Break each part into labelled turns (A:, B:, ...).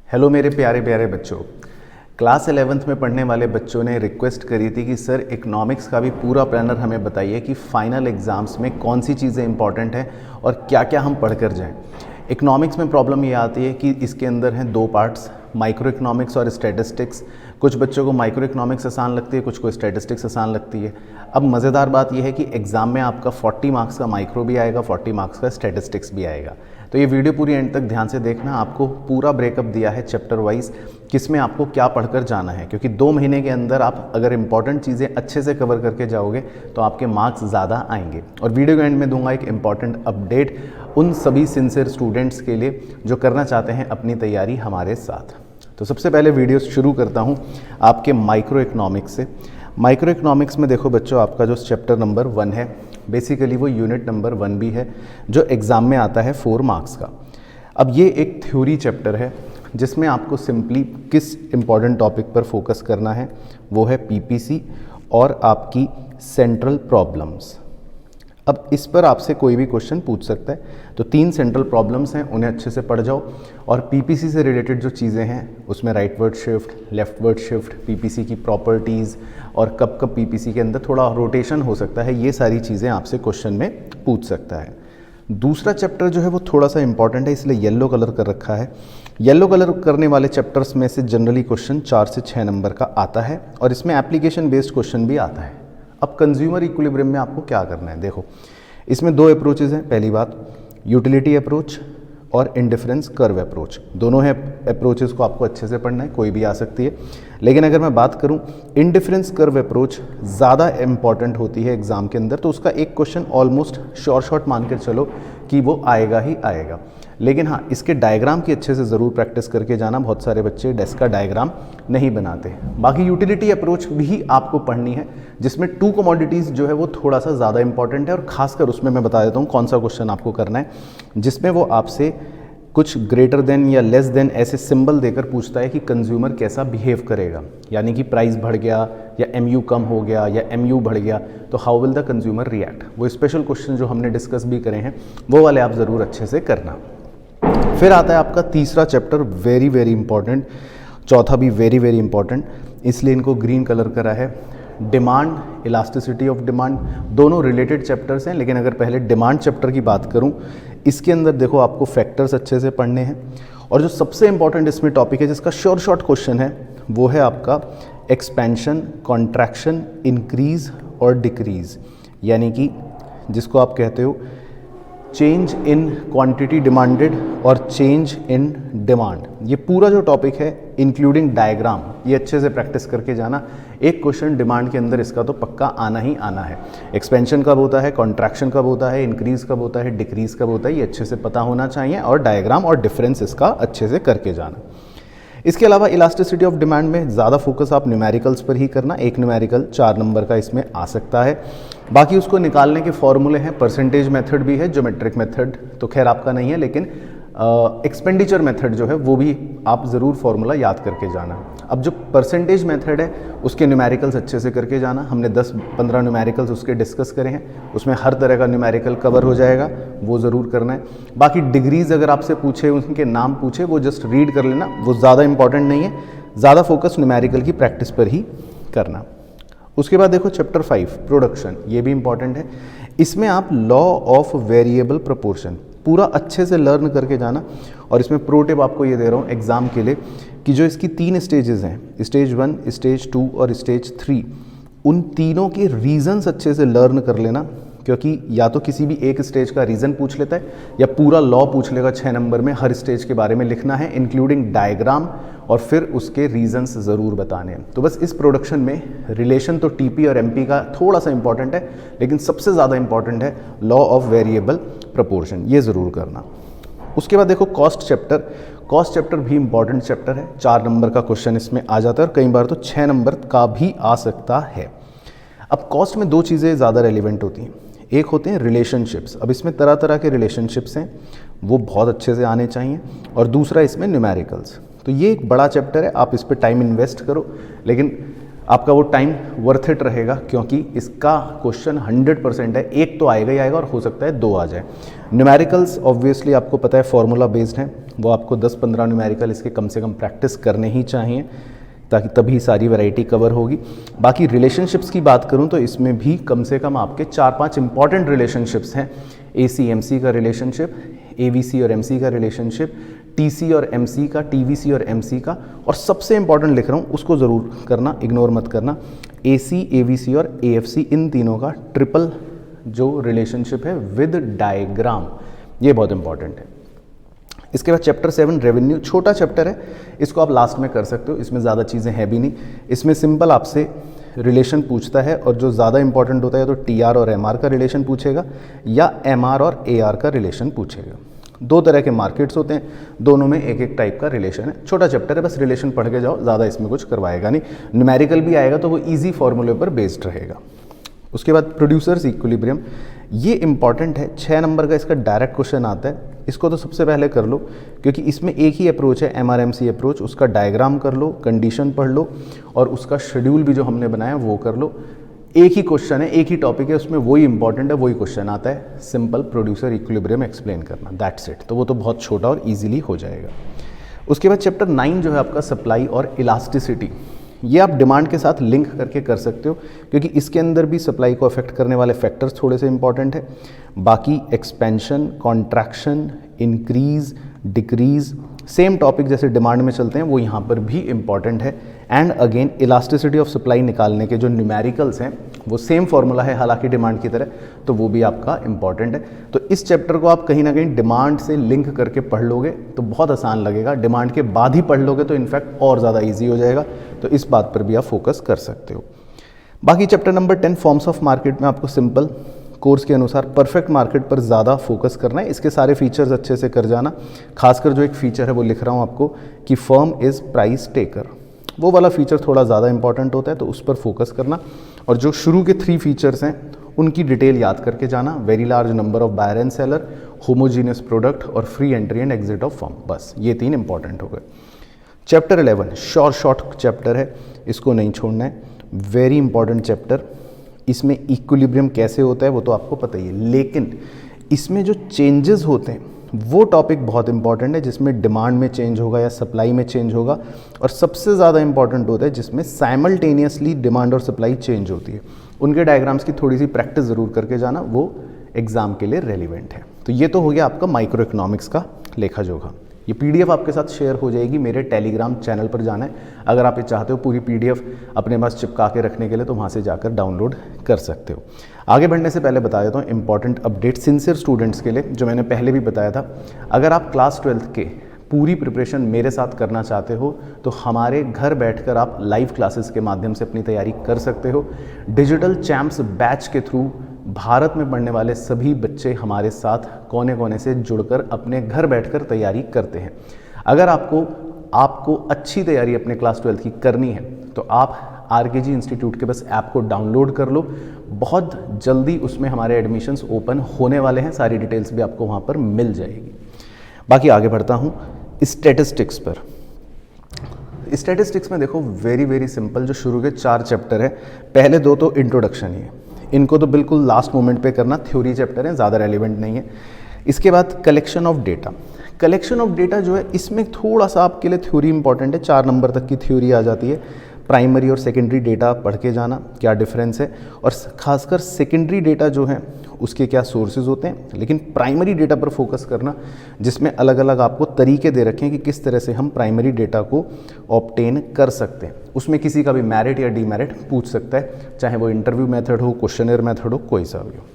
A: Hello मेरे प्यारे प्यारे बच्चों। क्लास 11th में पढ़ने वाले बच्चों ने रिक्वेस्ट करी थी कि सर इकोनॉमिक्स का भी पूरा प्लानर हमें बताइए कि फाइनल एग्ज़ाम्स में कौन सी चीज़ें इंपॉर्टेंट हैं और क्या क्या हम पढ़ कर जाएँ। इकोनॉमिक्स में प्रॉब्लम ये आती है कि इसके अंदर हैं दो पार्ट्स, माइक्रो इकोनॉमिक्स और स्टैटिस्टिक्स। कुछ बच्चों को माइक्रो इकोनॉमिक्स आसान लगती है, कुछ को स्टैटिस्टिक्स आसान लगती है। अब मज़ेदार बात यह है कि एग्ज़ाम में आपका 40 मार्क्स का माइक्रो भी आएगा, 40 मार्क्स का स्टैटिस्टिक्स भी आएगा। तो ये वीडियो पूरी एंड तक ध्यान से देखना। आपको पूरा ब्रेकअप दिया है चैप्टर वाइज, किसमें आपको क्या पढ़कर जाना है, क्योंकि 2 महीने के अंदर आप अगर इंपॉर्टेंट चीज़ें अच्छे से कवर करके जाओगे तो आपके मार्क्स ज़्यादा आएंगे। और वीडियो के एंड में दूंगा एक इंपॉर्टेंट अपडेट उन सभी सिंसियर स्टूडेंट्स के लिए जो करना चाहते हैं अपनी तैयारी हमारे साथ। तो सबसे पहले वीडियो शुरू करता हूं आपके माइक्रो इकोनॉमिक्स से। माइक्रो इकोनॉमिक्स में देखो बच्चों, आपका जो चैप्टर नंबर 1 है, बेसिकली वो यूनिट नंबर 1 भी है जो एग्ज़ाम में आता है 4 मार्क्स का। अब ये एक थ्योरी चैप्टर है जिसमें आपको सिंपली किस इम्पॉर्टेंट टॉपिक पर फोकस करना है, वो है पीपीसी और आपकी सेंट्रल प्रॉब्लम्स। अब इस पर आपसे कोई भी क्वेश्चन पूछ सकता है। तो 3 सेंट्रल प्रॉब्लम्स हैं, उन्हें अच्छे से पढ़ जाओ। और पीपीसी से रिलेटेड जो चीज़ें हैं उसमें rightward shift, leftward shift, PPC की प्रॉपर्टीज़ और कब कब पीपीसी के अंदर थोड़ा रोटेशन हो सकता है, ये सारी चीज़ें आपसे क्वेश्चन में पूछ सकता है। दूसरा चैप्टर जो है वो थोड़ा सा इंपॉर्टेंट है, इसलिए येलो कलर कर रखा है। येलो कलर करने वाले चैप्टर्स में से जनरली क्वेश्चन 4 से 6 नंबर का आता है और इसमें एप्लीकेशन बेस्ड क्वेश्चन भी आता है। अब कंज्यूमर इक्विलिब्रियम में आपको क्या करना है, देखो इसमें 2 अप्रोचेज़ हैं। पहली बात यूटिलिटी अप्रोच और इंडिफरेंस कर्व अप्रोच, दोनों हैं अप्रोचेज़ को आपको अच्छे से पढ़ना है, कोई भी आ सकती है। लेकिन अगर मैं बात करूं इंडिफरेंस कर्व अप्रोच ज़्यादा इंपॉर्टेंट होती है एग्ज़ाम के अंदर, तो उसका एक क्वेश्चन ऑलमोस्ट शॉर्ट मान कर चलो कि वो आएगा ही आएगा। लेकिन हाँ, इसके डायग्राम की अच्छे से ज़रूर प्रैक्टिस करके जाना। बहुत सारे बच्चे डेस्क का डायग्राम नहीं बनाते। बाकी यूटिलिटी अप्रोच भी आपको पढ़नी है जिसमें 2 कमोडिटीज़ जो है वो थोड़ा सा ज़्यादा इंपॉर्टेंट है। और खासकर उसमें मैं बता देता हूँ कौन सा क्वेश्चन आपको करना है, जिसमें वो आपसे कुछ ग्रेटर देन या लेस देन ऐसे सिंबल देकर पूछता है कि कंज्यूमर कैसा बिहेव करेगा। यानी कि प्राइस बढ़ गया या एमयू कम हो गया या एमयू बढ़ गया तो how will the consumer react. वो स्पेशल क्वेश्चन जो हमने डिस्कस भी करे हैं वो वाले आप ज़रूर अच्छे से करना। फिर आता है आपका तीसरा चैप्टर, वेरी वेरी इंपॉर्टेंट। चौथा भी वेरी वेरी इंपॉर्टेंट, इसलिए इनको ग्रीन कलर करा है। डिमांड, इलास्टिसिटी ऑफ डिमांड, दोनों रिलेटेड चैप्टर्स हैं। लेकिन अगर पहले डिमांड चैप्टर की बात करूं, इसके अंदर देखो आपको फैक्टर्स अच्छे से पढ़ने हैं। और जो सबसे इंपॉर्टेंट इसमें टॉपिक है जिसका शॉर्ट क्वेश्चन है वो है आपका एक्सपेंशन, कॉन्ट्रैक्शन, इंक्रीज और डिक्रीज, यानी कि जिसको आप कहते हो चेंज इन क्वांटिटी डिमांडेड और चेंज इन डिमांड। ये पूरा जो टॉपिक है इंक्लूडिंग डायग्राम, ये अच्छे से प्रैक्टिस करके जाना। एक क्वेश्चन डिमांड के अंदर इसका तो पक्का आना ही आना है। एक्सपेंशन कब होता है, कॉन्ट्रैक्शन कब होता है, इंक्रीज कब होता है, डिक्रीज कब होता है, ये अच्छे से पता होना चाहिए। और डायग्राम और डिफरेंस इसका अच्छे से करके जाना। इसके अलावा इलास्टिसिटी ऑफ डिमांड में ज़्यादा फोकस आप न्यूमेरिकल्स पर ही करना। एक न्यूमेरिकल 4 नंबर का इसमें आ सकता है। बाकी उसको निकालने के फॉर्मूले हैं, परसेंटेज मेथड भी है, ज्योमेट्रिक मेथड तो खैर आपका नहीं है, लेकिन एक्सपेंडिचर मेथड जो है वो भी आप ज़रूर फार्मूला याद करके जाना। अब जो परसेंटेज मेथड है उसके न्यूमेरिकल्स अच्छे से करके जाना। हमने 10-15 न्यूमेरिकल्स उसके डिस्कस करे हैं, उसमें हर तरह का न्यूमेरिकल कवर हो जाएगा, वो ज़रूर करना है। बाकी डिग्रीज अगर आपसे पूछे, उनके नाम पूछे, वो जस्ट रीड कर लेना, वो ज़्यादा इंपॉर्टेंट नहीं है। ज़्यादा फोकस न्यूमेरिकल की प्रैक्टिस पर ही करना। उसके बाद देखो चैप्टर 5 प्रोडक्शन, ये भी इंपॉर्टेंट है। इसमें आप लॉ ऑफ वेरिएबल प्रोपोर्शन पूरा अच्छे से लर्न करके जाना। और इसमें प्रो टिप आपको ये दे रहा हूँ एग्ज़ाम के लिए कि जो इसकी 3 स्टेजेस हैं, स्टेज 1, स्टेज 2 और स्टेज 3, उन तीनों के रीजंस अच्छे से लर्न कर लेना। क्योंकि या तो किसी भी एक स्टेज का रीज़न पूछ लेता है या पूरा लॉ पूछ लेगा 6 नंबर में। हर स्टेज के बारे में लिखना है इंक्लूडिंग डायग्राम और फिर उसके रीजंस ज़रूर बताने हैं। तो बस इस प्रोडक्शन में रिलेशन तो टीपी और एमपी का थोड़ा सा इंपॉर्टेंट है, लेकिन सबसे ज़्यादा इंपॉर्टेंट है लॉ ऑफ वेरिएबल प्रोपोर्शन, ये ज़रूर करना। उसके बाद देखो कॉस्ट चैप्टर। कॉस्ट चैप्टर भी इंपॉर्टेंट चैप्टर है, 4 नंबर का क्वेश्चन इसमें आ जाता है और कई बार तो 6 नंबर का भी आ सकता है। अब कॉस्ट में 2 चीज़ें ज़्यादा रेलिवेंट होती हैं। एक होते हैं रिलेशनशिप्स, अब इसमें तरह तरह के रिलेशनशिप्स हैं, वो बहुत अच्छे से आने चाहिए। और दूसरा इसमें न्यूमेरिकल्स। तो ये एक बड़ा चैप्टर है, आप इस पर टाइम इन्वेस्ट करो, लेकिन आपका वो टाइम वर्थ इट रहेगा क्योंकि इसका क्वेश्चन 100% है। एक तो आएगा ही आएगा और हो सकता है 2 आ जाए। न्यूमेरिकल्स ऑब्वियसली आपको पता है फॉर्मूला बेस्ड हैं, वो आपको 10-15 न्यूमेरिकल इसके कम से कम प्रैक्टिस करने ही चाहिए, ताकि तभी सारी वैरायटी कवर होगी। बाकी रिलेशनशिप्स की बात करूं तो इसमें भी कम से कम आपके 4-5 इंपॉर्टेंट रिलेशनशिप्स हैं। AC MC का रिलेशनशिप, AVC और MC का रिलेशनशिप, TC और MC का, TVC और MC का, और सबसे इंपॉर्टेंट लिख रहा हूँ उसको ज़रूर करना, इग्नोर मत करना, AC AVC और AFC इन तीनों का ट्रिपल जो रिलेशनशिप है विद डायग्राम, ये बहुत इंपॉर्टेंट है। इसके बाद चैप्टर 7 रेवेन्यू, छोटा चैप्टर है, इसको आप लास्ट में कर सकते हो, इसमें ज़्यादा चीज़ें हैं भी नहीं। इसमें सिंपल आपसे रिलेशन पूछता है, और जो ज़्यादा इंपॉर्टेंट होता है तो TR और MR का रिलेशन पूछेगा या MR और AR का रिलेशन पूछेगा। 2 तरह के मार्केट्स होते हैं, दोनों में एक एक टाइप का रिलेशन है। छोटा चैप्टर है, बस रिलेशन पढ़ के जाओ, ज़्यादा इसमें कुछ करवाएगा नहीं। न्यूमेरिकल भी आएगा तो वो ईजी फॉर्मूले पर बेस्ड रहेगा। उसके बाद प्रोड्यूसर्स इक्विलिब्रियम, ये इंपॉर्टेंट है, 6 नंबर का इसका डायरेक्ट क्वेश्चन आता है। इसको तो सबसे पहले कर लो, क्योंकि इसमें एक ही अप्रोच है, MRMC अप्रोच, उसका डायग्राम कर लो, कंडीशन पढ़ लो, और उसका शेड्यूल भी जो हमने बनाया वो कर लो। एक ही क्वेश्चन है, एक ही टॉपिक है, उसमें वही इंपॉर्टेंट है, वही क्वेश्चन आता है, सिंपल प्रोड्यूसर इक्विलिब्रियम एक्सप्लेन करना, दैट्स इट। तो वो तो बहुत छोटा और ईजिली हो जाएगा। उसके बाद चैप्टर 9 जो है आपका सप्लाई और इलास्टिसिटी, ये आप डिमांड के साथ लिंक करके कर सकते हो, क्योंकि इसके अंदर भी सप्लाई को अफेक्ट करने वाले फैक्टर्स थोड़े से इंपॉर्टेंट है। बाकी expansion, contraction, increase, decrease, same topic जैसे डिमांड में चलते हैं वो यहाँ पर भी इंपॉर्टेंट है। And again elasticity of supply निकालने के जो न्यूमेरिकल्स हैं वो सेम फॉर्मूला है हालांकि डिमांड की तरह, तो वो भी आपका इंपॉर्टेंट है। तो इस चैप्टर को आप कहीं ना कहीं डिमांड से लिंक करके पढ़ लोगे तो बहुत आसान लगेगा, डिमांड के बाद ही पढ़ लोगे तो इनफैक्ट और ज़्यादा ईजी हो जाएगा, तो इस बात पर भी आप फोकस कर सकते हो। बाकी chapter number 10 forms of market में आपको सिंपल कोर्स के अनुसार परफेक्ट मार्केट पर ज़्यादा फोकस करना है, इसके सारे फीचर्स अच्छे से कर जाना। खासकर जो एक फीचर है वो लिख रहा हूँ आपको कि फर्म इज़ प्राइस टेकर, वो वाला फीचर थोड़ा ज़्यादा इंपॉर्टेंट होता है, तो उस पर फोकस करना। और जो शुरू के 3 फीचर्स हैं उनकी डिटेल याद करके जाना, very large number of buyer and seller, homogeneous product और free entry and exit of firm, बस ये 3 इंपॉर्टेंट हो गए। चैप्टर 11 शॉर्ट चैप्टर है, इसको नहीं छोड़ना है, वेरी इंपॉर्टेंट चैप्टर। इसमें इक्विलिब्रियम कैसे होता है वो तो आपको पता ही है, लेकिन इसमें जो चेंजेस होते हैं वो टॉपिक बहुत इंपॉर्टेंट है, जिसमें डिमांड में चेंज होगा या सप्लाई में चेंज होगा, और सबसे ज़्यादा इंपॉर्टेंट होता है जिसमें साइमल्टेनियसली डिमांड और सप्लाई चेंज होती है। उनके डायग्राम्स की थोड़ी सी प्रैक्टिस ज़रूर करके जाना, वो एग्जाम के लिए रेलिवेंट है। तो ये तो हो गया आपका माइक्रो इकोनॉमिक्स का लेखा जोखा। ये PDF आपके साथ शेयर हो जाएगी, मेरे टेलीग्राम चैनल पर जाना है। अगर आप ये चाहते हो पूरी PDF अपने पास चिपका के रखने के लिए तो वहाँ से जाकर डाउनलोड कर सकते हो। आगे बढ़ने से पहले बता देता हूँ इंपॉर्टेंट अपडेट सिंसियर स्टूडेंट्स के लिए, जो मैंने पहले भी बताया था। अगर आप क्लास 12th के पूरी प्रिपरेशन मेरे साथ करना चाहते हो तो हमारे घर बैठकर आप लाइव क्लासेस के माध्यम से अपनी तैयारी कर सकते हो। डिजिटल चैम्प्स बैच के थ्रू भारत में पढ़ने वाले सभी बच्चे हमारे साथ कोने कोने से जुड़कर अपने घर बैठकर तैयारी करते हैं। अगर आपको अच्छी तैयारी अपने क्लास 12th की करनी है तो आप RKG इंस्टीट्यूट के बस ऐप को डाउनलोड कर लो, बहुत जल्दी उसमें हमारे एडमिशन्स ओपन होने वाले हैं, सारी डिटेल्स भी आपको वहाँ पर मिल जाएगी। बाकी आगे बढ़ता हूँ स्टैटिस्टिक्स पर। स्टैटिस्टिक्स में देखो वेरी सिंपल, जो शुरू के 4 चैप्टर है, पहले 2 तो इंट्रोडक्शन ही है, इनको तो बिल्कुल लास्ट मोमेंट पे करना, थ्योरी चैप्टर है, ज़्यादा रेलिवेंट नहीं है। इसके बाद collection of data, collection of data जो है इसमें थोड़ा सा आपके लिए थ्योरी इंपॉर्टेंट है, 4 नंबर तक की थ्योरी आ जाती है। प्राइमरी और सेकेंडरी डेटा पढ़ के जाना, क्या डिफरेंस है, और खासकर सेकेंडरी डेटा जो है उसके क्या सोर्सेज होते हैं, लेकिन प्राइमरी डेटा पर फोकस करना, जिसमें अलग अलग आपको तरीके दे रखे हैं कि किस तरह से हम प्राइमरी डेटा को ऑब्टेन कर सकते हैं। उसमें किसी का भी मेरिट या डीमेरिट पूछ सकता है, चाहे वो इंटरव्यू मेथड हो, क्वेश्चनर मेथड हो, कोई सा भी हो।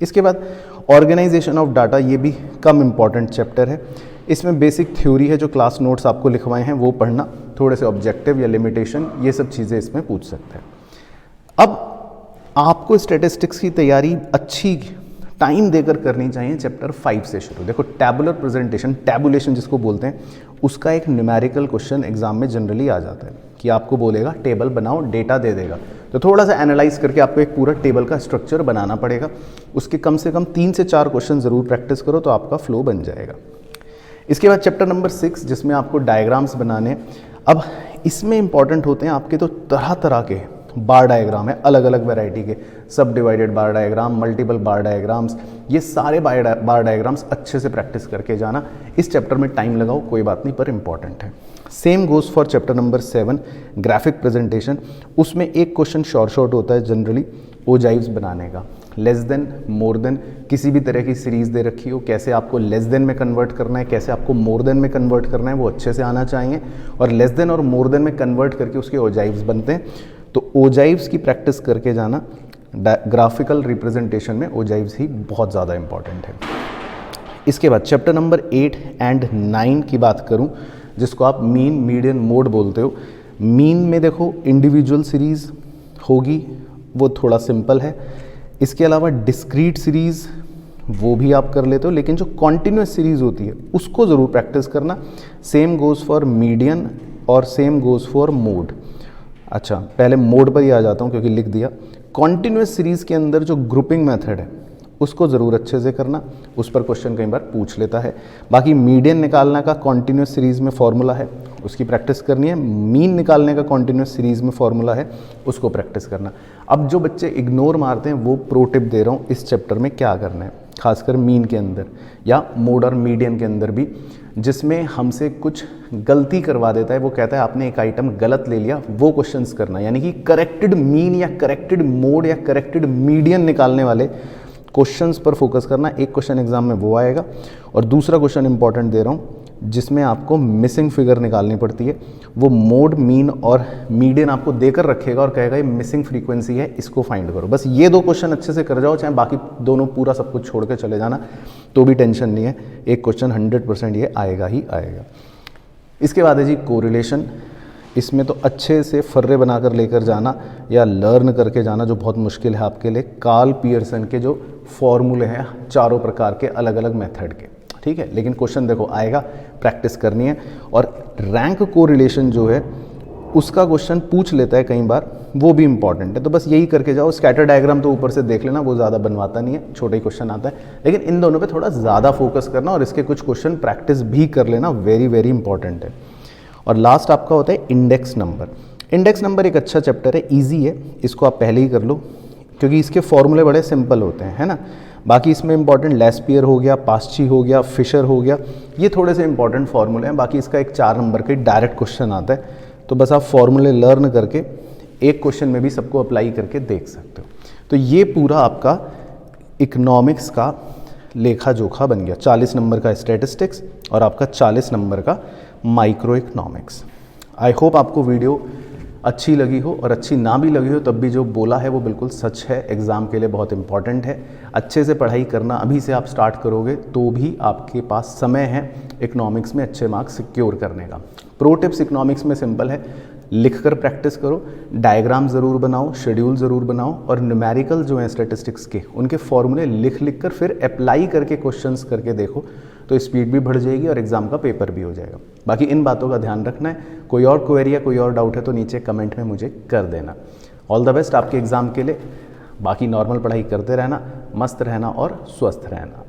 A: इसके बाद ऑर्गेनाइजेशन ऑफ डाटा, ये भी कम इम्पॉर्टेंट चैप्टर है। इसमें बेसिक थ्योरी है, जो क्लास नोट्स आपको लिखवाए हैं वो पढ़ना, थोड़े से ऑब्जेक्टिव या लिमिटेशन ये सब चीज़ें इसमें पूछ सकते हैं। अब आपको स्टैटिस्टिक्स की तैयारी अच्छी टाइम देकर करनी चाहिए चैप्टर 5 से शुरू। देखो टैबुलर प्रेजेंटेशन, टैबुलेशन जिसको बोलते हैं, उसका एक न्यूमेरिकल क्वेश्चन एग्जाम में जनरली आ जाता है कि आपको बोलेगा टेबल बनाओ, डेटा दे देगा, तो थोड़ा सा एनालाइज करके आपको एक पूरा टेबल का स्ट्रक्चर बनाना पड़ेगा। उसके कम से कम 3 से 4 क्वेश्चन ज़रूर प्रैक्टिस करो तो आपका फ्लो बन जाएगा। इसके बाद चैप्टर नंबर 6 जिसमें आपको डायग्राम्स बनाने, अब इसमें इंपॉर्टेंट होते हैं आपके तो तरह तरह के बार डायग्राम है अलग अलग वैरायटी के, सब डिवाइडेड बार डायग्राम, मल्टीपल बार डायग्राम्स, ये सारे बार डायग्राम्स अच्छे से प्रैक्टिस करके जाना। इस चैप्टर में टाइम लगाओ कोई बात नहीं, पर इंपॉर्टेंट है। Same goes for chapter number 7 graphic presentation. उसमें एक क्वेश्चन शॉर्ट होता है जनरली ओजाइव्स बनाने का, लेस देन, मोर देन, किसी भी तरह की सीरीज़ दे रखी हो, कैसे आपको लेस देन में कन्वर्ट करना है, कैसे आपको मोर देन में कन्वर्ट करना है, वो अच्छे से आना चाहिए। और लेस देन और मोर देन में कन्वर्ट करके उसके ओजाइव्स बनते हैं, तो ओजाइव्स की प्रैक्टिस करके जाना। ग्राफिकल रिप्रेजेंटेशन में ओजाइव्स ही बहुत ज़्यादा इंपॉर्टेंट है। इसके बाद चैप्टर नंबर 8 एंड 9 की बात करूं, जिसको आप मीन, मीडियन, मोड बोलते हो। मीन में देखो इंडिविजुअल सीरीज़ होगी, वो थोड़ा सिंपल है। इसके अलावा डिस्क्रीट सीरीज़ वो भी आप कर लेते हो, लेकिन जो कॉन्टिन्यूस सीरीज़ होती है उसको ज़रूर प्रैक्टिस करना। सेम गोज़ फॉर मीडियन और सेम गोज़ फॉर मोड। अच्छा, पहले मोड पर ही आ जाता हूँ क्योंकि लिख दिया। कॉन्टिन्यूस सीरीज़ के अंदर जो ग्रुपिंग मेथड है उसको ज़रूर अच्छे से करना, उस पर क्वेश्चन कई बार पूछ लेता है। बाकी मीडियन निकालने का कॉन्टिन्यूस सीरीज़ में फॉर्मूला है, उसकी प्रैक्टिस करनी है। मीन निकालने का कॉन्टिन्यूस सीरीज़ में फॉर्मूला है, उसको प्रैक्टिस करना। अब जो बच्चे इग्नोर मारते हैं वो प्रो टिप दे रहा हूँ इस चैप्टर में क्या करना है, खासकर मीन के अंदर या मोड और मीडियन के अंदर भी, जिसमें हमसे कुछ गलती करवा देता है। वो कहता है आपने एक आइटम गलत ले लिया, वो क्वेश्चंस करना, यानी कि करेक्टेड मीन या करेक्टेड मोड या करेक्टेड मीडियन निकालने वाले क्वेश्चंस पर फोकस करना। एक क्वेश्चन एग्जाम में वो आएगा, और दूसरा क्वेश्चन इंपॉर्टेंट दे रहा हूँ जिसमें आपको मिसिंग फिगर निकालनी पड़ती है। वो मोड, मीन और मीडियन आपको देकर रखेगा और कहेगा ये मिसिंग फ्रीक्वेंसी है, इसको फाइंड करो। बस ये 2 क्वेश्चन अच्छे से कर जाओ, चाहे बाकी दोनों पूरा सब कुछ छोड़ के चले जाना तो भी टेंशन नहीं है, एक क्वेश्चन 100% ये आएगा ही आएगा। इसके बाद है जी कोरिलेशन। इसमें तो अच्छे से फर्रे बनाकर लेकर जाना या लर्न करके जाना, जो बहुत मुश्किल है आपके लिए। कार्ल पियर्सन के जो फॉर्मूले हैं चारों प्रकार के अलग अलग मेथड के, ठीक है, लेकिन क्वेश्चन देखो आएगा, प्रैक्टिस करनी है। और रैंक कोरिलेशन जो है उसका क्वेश्चन पूछ लेता है कई बार, वो भी इंपॉर्टेंट है। तो बस यही करके जाओ। स्कैटर डायग्राम तो ऊपर से देख लेना, वो ज़्यादा बनवाता नहीं है, छोटा ही क्वेश्चन आता है, लेकिन इन दोनों पे थोड़ा ज़्यादा फोकस करना और इसके कुछ क्वेश्चन प्रैक्टिस भी कर लेना, वेरी वेरी इंपॉर्टेंट है। और लास्ट आपका होता है इंडेक्स नंबर। इंडेक्स नंबर एक अच्छा चैप्टर है, ईजी है, इसको आप पहले ही कर लो क्योंकि इसके फॉर्मूले बड़े सिंपल होते हैं, है ना। बाकी इसमें इंपॉर्टेंट लेस्पियर हो गया, पास्ची हो गया, फिशर हो गया, ये थोड़े से इंपॉर्टेंट फार्मूले हैं। बाकी इसका एक 4 नंबर के डायरेक्ट क्वेश्चन आता है, तो बस आप फार्मूले लर्न करके एक क्वेश्चन में भी सबको अप्लाई करके देख सकते हो। तो ये पूरा आपका इकोनॉमिक्स का लेखा जोखा बन गया। 40 नंबर का स्टैटिस्टिक्स और आपका 40 नंबर का माइक्रो इकोनॉमिक्स। आई होप आपको वीडियो अच्छी लगी हो, और अच्छी ना भी लगी हो तब भी जो बोला है वो बिल्कुल सच है, एग्ज़ाम के लिए बहुत इंपॉर्टेंट है। अच्छे से पढ़ाई करना अभी से आप स्टार्ट करोगे तो भी आपके पास समय है इकोनॉमिक्स में अच्छे मार्क्स सिक्योर करने का। प्रो टिप्स इकोनॉमिक्स में सिंपल है, लिखकर प्रैक्टिस करो, डायग्राम ज़रूर बनाओ, शेड्यूल ज़रूर बनाओ, और न्यूमेरिकल जो हैं स्टैटिस्टिक्स के उनके फॉर्मूले लिख लिख कर फिर अप्लाई करके क्वेश्चंस करके देखो, तो स्पीड भी बढ़ जाएगी और एग्ज़ाम का पेपर भी हो जाएगा। बाकी इन बातों का ध्यान रखना है। कोई और क्वेरी या कोई और डाउट है तो नीचे कमेंट में मुझे कर देना। ऑल द बेस्ट आपके एग्ज़ाम के लिए। बाकी नॉर्मल पढ़ाई करते रहना, मस्त रहना और स्वस्थ रहना।